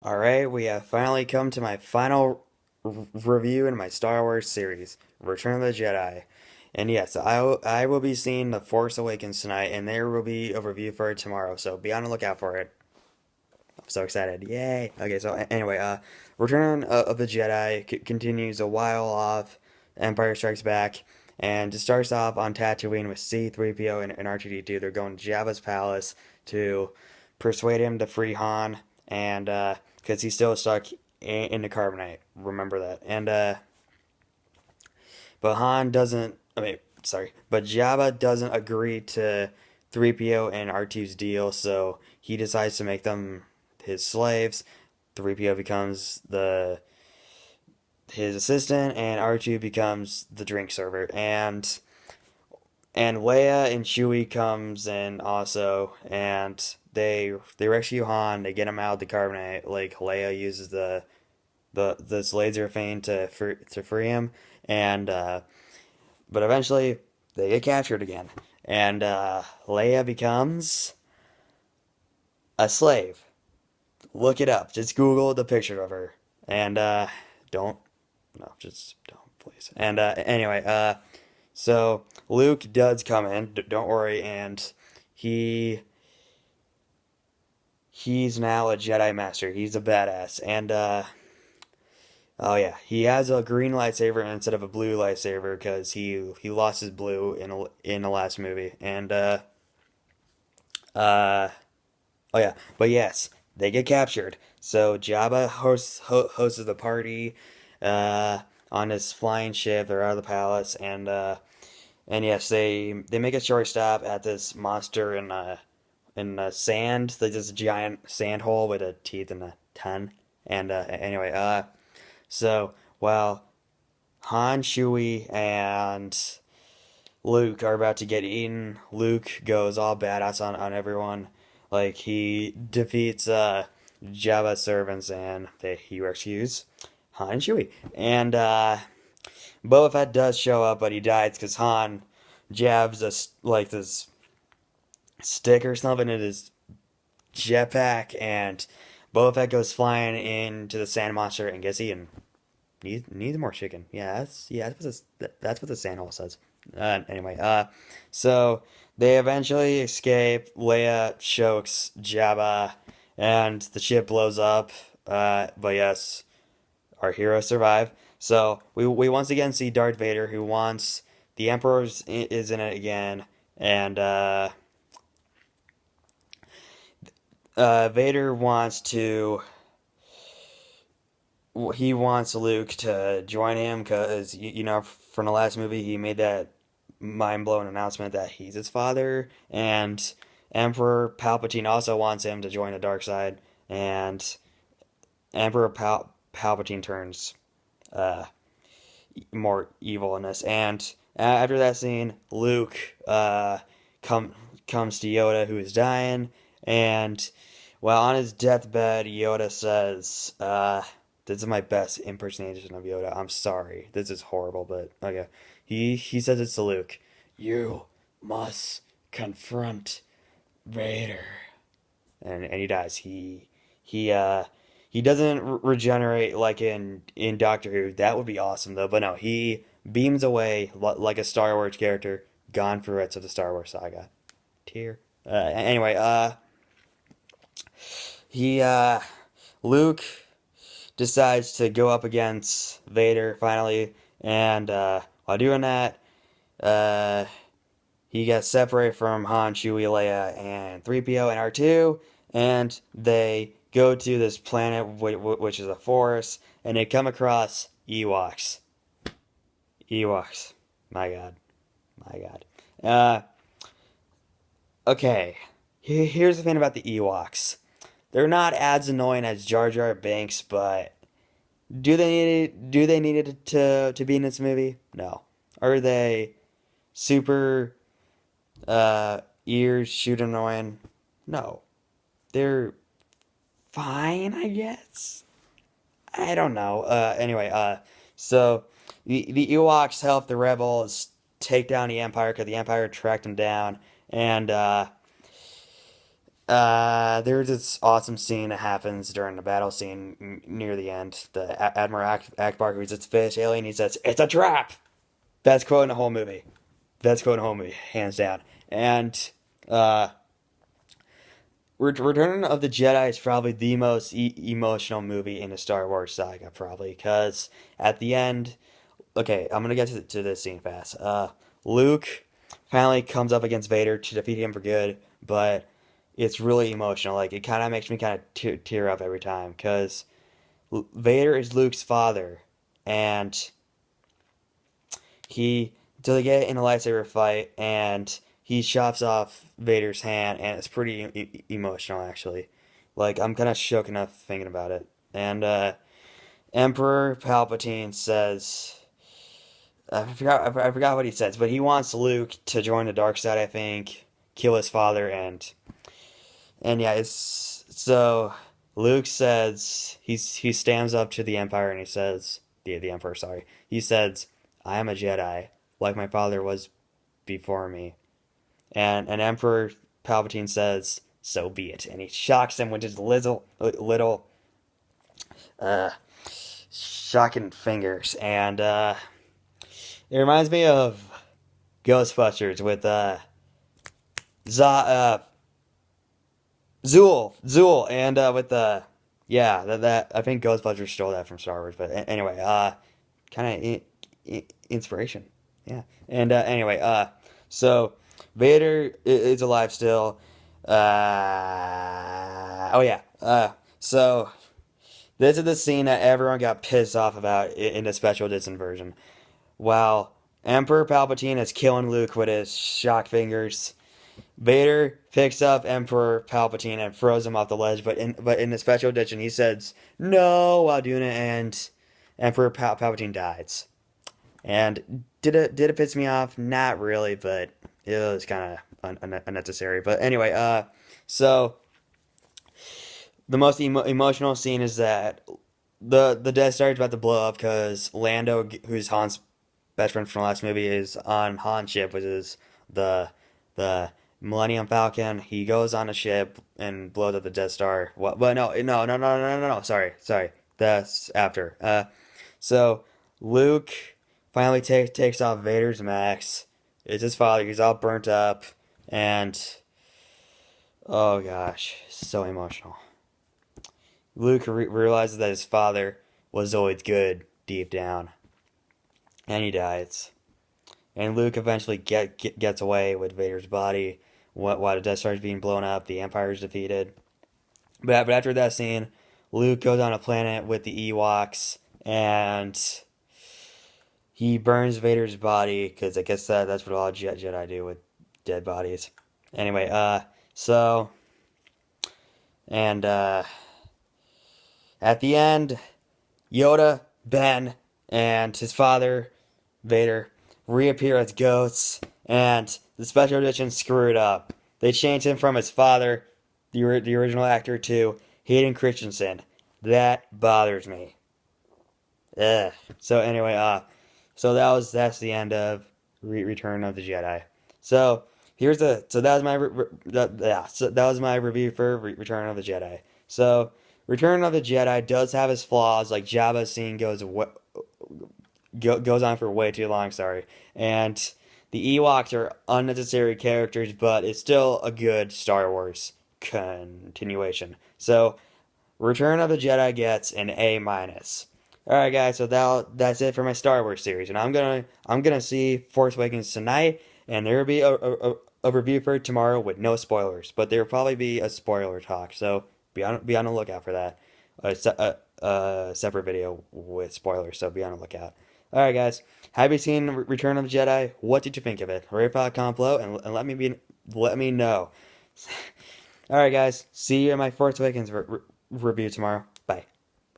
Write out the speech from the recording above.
Alright, we have finally come to my final review in my Star Wars series, Return of the Jedi. And yes, I will be seeing The Force Awakens tonight, and there will be a review for it tomorrow, so be on the lookout for it. I'm so excited. Yay! Okay, so anyway, Return of the Jedi continues a while off Empire Strikes Back, and it starts off on Tatooine with C-3PO and R2-D2. They're going to Jabba's palace to persuade him to free Han, and because he's still stuck in the carbonite. Remember that. And but Han doesn't. I mean, sorry, but Jabba doesn't agree to 3PO and R2's deal, so he decides to make them his slaves. 3PO becomes the his assistant, and R2 becomes the drink server. And Leia and Chewie comes in also, and they rescue Han. They get him out of the carbonite. Like Leia uses the this laser feint to free him, and but eventually they get captured again, and Leia becomes a slave. Look it up. Just Google the picture of her, and don't no, just don't please. And anyway, so Luke does come in. Don't worry, and he he's now a Jedi Master. He's a badass, and oh yeah, he has a green lightsaber instead of a blue lightsaber because he lost his blue in the last movie, and uh oh yeah, but yes, they get captured. So Jabba hosts the party, uh, on his flying ship. They're out of the palace, and yes, they make a short stop at this monster in the sand. Like this giant sand hole with a teeth and a ton. And anyway, so while Han, Chewie, and Luke are about to get eaten, Luke goes all badass on everyone. Like he defeats Jabba's servants and he rescues Han and Chewie. And Boba Fett does show up, but he dies because Han jabs like this stick or something in his jetpack, and Boba Fett goes flying into the sand monster and gets eaten. Needs more chicken. That's what the sand hole says. Anyway, so they eventually escape. Leia chokes Jabba, and the ship blows up. But yes, our heroes survive. So we once again see Darth Vader, who wants the Emperor is in it again, and Vader wants to he wants Luke to join him because you know from the last movie he made that mind blowing announcement that he's his father, and Emperor Palpatine also wants him to join the dark side, and Palpatine turns uh, more evil in this. And after that scene, Luke come comes to Yoda, who is dying, and while on his deathbed, Yoda says, "This is my best impersonation of Yoda. I'm sorry, this is horrible, but okay." He says it's to Luke. You must confront Vader, and he dies. He doesn't regenerate like in Doctor Who. That would be awesome though. But no, he beams away like a Star Wars character, gone for rest of the Star Wars saga. Tear. Anyway, he Luke decides to go up against Vader finally, and while doing that, uh, he gets separated from Han, Chewie, Leia, and 3PO and R2, and they go to this planet which is a forest, and they come across Ewoks. Ewoks. My God. My God. Okay. Here's the thing about the Ewoks. They're not as annoying as Jar Jar Binks, but do they need it to be in this movie? No. Are they super ears shoot annoying? No. They're fine, I guess. I don't know. Anyway, so the Ewoks help the rebels take down the Empire because the Empire tracked them down, and There's this awesome scene that happens during the battle scene near the end. The Admiral Akbar, who's its fish alien, he says, "It's a trap." Best quote in the whole movie. Best quote in the whole movie, hands down. And uh, Return of the Jedi is probably the most emotional movie in the Star Wars saga, probably, because at the end, okay, I'm gonna get to this scene fast. Luke finally comes up against Vader to defeat him for good, but it's really emotional. Like it kind of makes me kind of tear up every time because Vader is Luke's father, and he so they get in a lightsaber fight, and he chops off Vader's hand, and it's pretty emotional actually. Like I'm kind of shook enough thinking about it, and Emperor Palpatine says. I forgot what he says, but he wants Luke to join the dark side. I think kill his father, and yeah, it's so Luke says he stands up to the Empire and he says the Emperor, sorry. He says, "I am a Jedi, like my father was before me." And Emperor Palpatine says, "So be it." And he shocks him with his little uh shocking fingers. And it reminds me of Ghostbusters with Z Zool, and with the yeah that I think Ghostbusters stole that from Star Wars, but anyway, kind of inspiration, yeah. And anyway, so Vader is alive still. Oh yeah, so this is the scene that everyone got pissed off about in the special edition version. While Emperor Palpatine is killing Luke with his shock fingers, Vader picks up Emperor Palpatine and throws him off the ledge, but in the special edition he says no while doing it, and Emperor Palpatine dies. And did it piss me off? Not really, but it was kind of unnecessary. But anyway, so the most emotional scene is that the Death Star is about to blow up because Lando, who's Han's best friend from the last movie, is on Han's ship, which is the Millennium Falcon. He goes on a ship and blows up the Death Star. What? But no. Sorry. That's after. So Luke finally takes off Vader's mask. It's his father. He's all burnt up, and oh gosh, so emotional. Luke realizes that his father was always good deep down, and he dies. And Luke eventually gets away with Vader's body while the Death Star is being blown up. The Empire is defeated. But after that scene, Luke goes on a planet with the Ewoks, and he burns Vader's body because I guess that's what all Jedi do with dead bodies. Anyway, so and at the end, Yoda, Ben, and his father, Vader, reappear as ghosts, and the special edition screwed up. They changed him from his father, the original actor, to Hayden Christensen. That bothers me. Ugh. So anyway, so that's the end of Return of the Jedi. So that was my review for Return of the Jedi. So Return of the Jedi does have its flaws, like Jabba's scene goes on for way too long. Sorry, and the Ewoks are unnecessary characters, but it's still a good Star Wars continuation. So Return of the Jedi gets an A minus. All right, guys. So that's it for my Star Wars series, and I'm gonna see Force Awakens tonight, and there will be a review for it tomorrow with no spoilers, but there will probably be a spoiler talk. So be on the lookout for that. A separate video with spoilers, so be on the lookout. All right, guys. Have you seen Return of the Jedi? What did you think of it? Rate a comment below and let me know. All right, guys. See you in my Force Awakens review tomorrow.